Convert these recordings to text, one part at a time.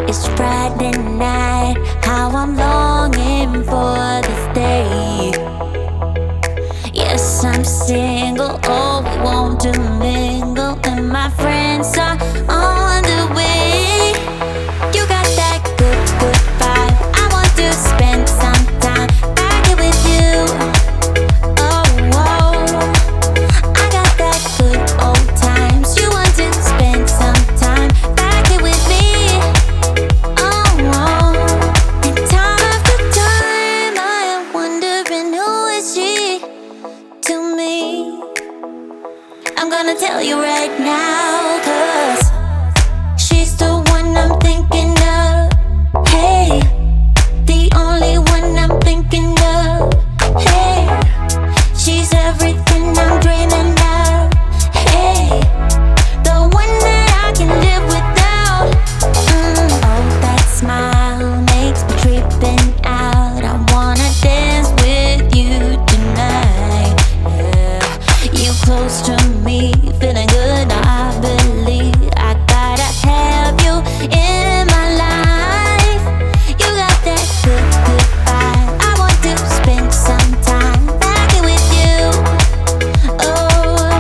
It's Friday night, how I'm longing for this day. Yes, I'm single, oh, we want to mingle, and my friends are on the way. You got that good, good vibe, I want to spend some time back here with you. Oh, whoa, I got that good old times, you want to spend some time back here with me. Oh, whoa, and time after time I am wondering who is she to me. I'm gonna tell you right now, 'cause she's the one I'm thinking of. Hey, the only one I'm thinking of. Hey, she's everything I'm dreaming of. Hey, the one that I can live without. Oh, that smile makes me tripping out. I wanna dance with you tonight. Yeah, you close to me, feeling good. I believe I gotta have you in my life. You got that good, good vibe. I want to spend some time back here with you. Oh,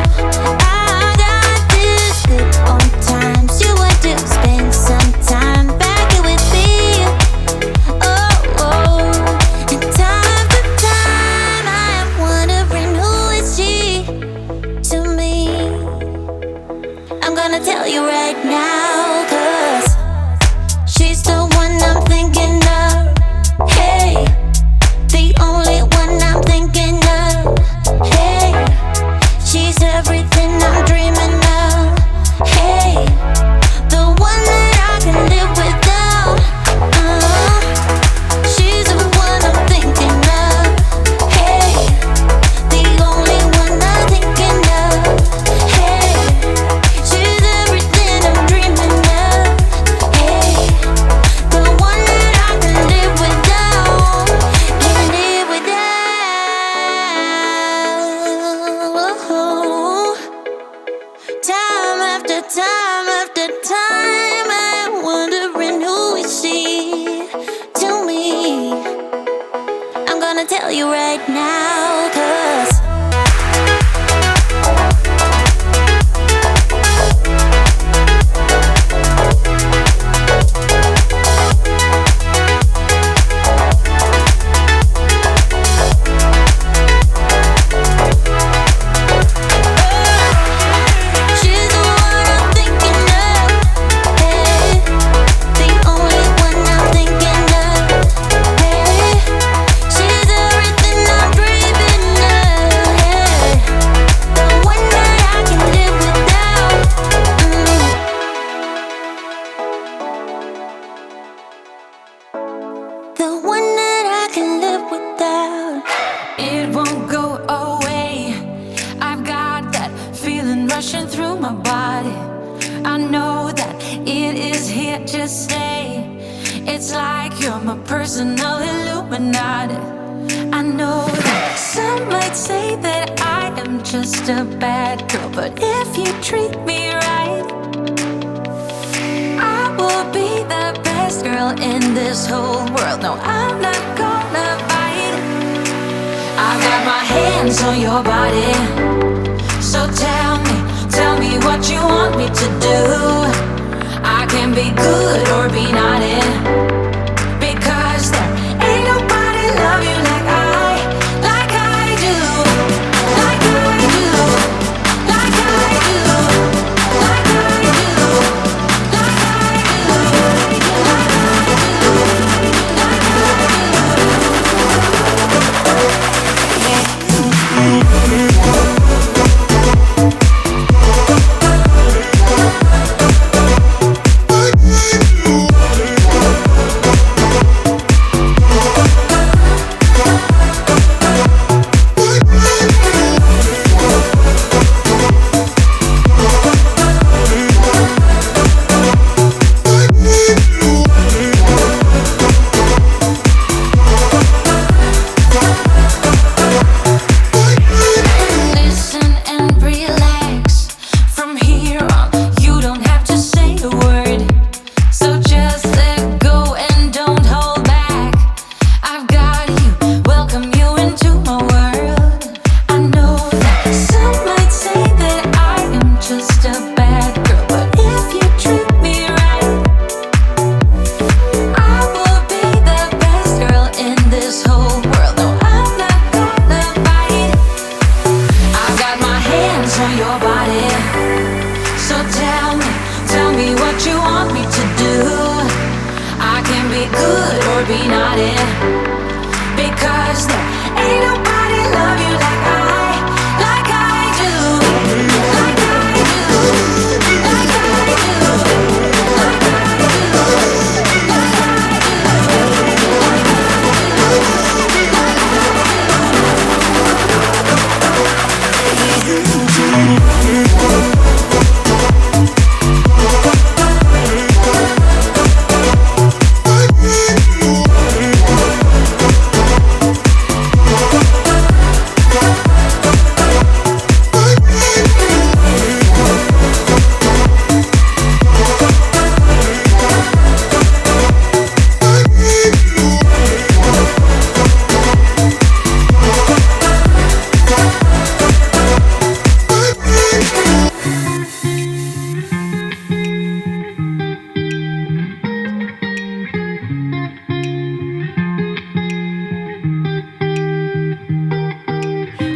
I got this good old times. You want to spend some time back here with me. Oh, oh, and time after time I am wondering who is she to me. I'm gonna tell you right now, 'cause she's the one I'm thinking of. Hey, the only one I'm thinking of. Hey, she's everything I'm dreaming of. Hey, the one that I can live without. She's the one I'm thinking of. Hey, the only one I'm thinking of. Hey, she's everything I'm dreaming of. Hey, the one that I can live without. Can live without. Time after time after time I'm wondering who is she to me. I'm gonna tell you right now, 'cause she's the one I'm thinking of. Hey, the only one I'm thinking of. Hey, she's everything I'm dreaming of. Hey, the one that I can live without. The one that I can live without. It won't go away. I've got that feeling rushing through my body. I know that it is here to stay. It's like you're my personal Illuminati. I know that some might say that I am just a bad girl, but if you treat me right, I will be the best girl in this whole world. No, I'm not gonna bite. I got my hands on your body. So tell me what you want me to do. I can be good or be naughty, because there ain't nobody love you like I do, like I do, like I do, like I do, like I do, like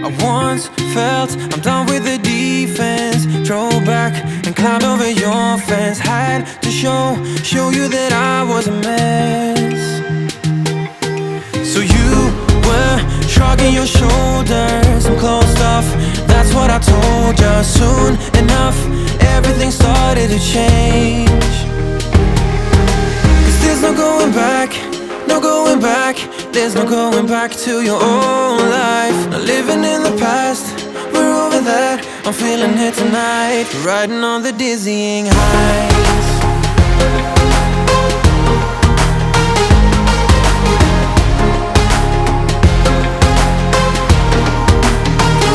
I once felt I'm done with the defense. Drove back and climbed over your fence. Had to show you that I was a mess. So you were shrugging your shoulders. I'm closed off, that's what I told you. Soon enough, everything started to change. Cause there's no going back, no going back. There's no going back to your old life. Not living in the past, we're over that. I'm feeling it tonight, riding on the dizzying heights.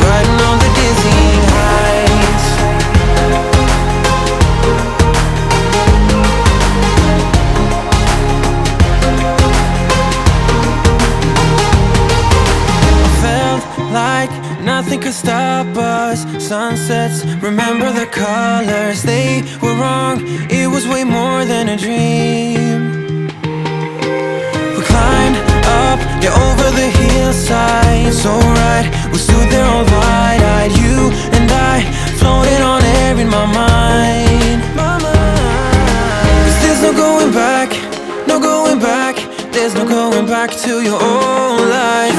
Riding on the dizzying heights. Like nothing could stop us. Sunsets, remember the colors. They were wrong, it was way more than a dream. We climbed up, yeah, over the hillside. So right, we stood there all wide-eyed. You and I, floating on air in my mind. Cause there's no going back, no going back. There's no going back to your old life.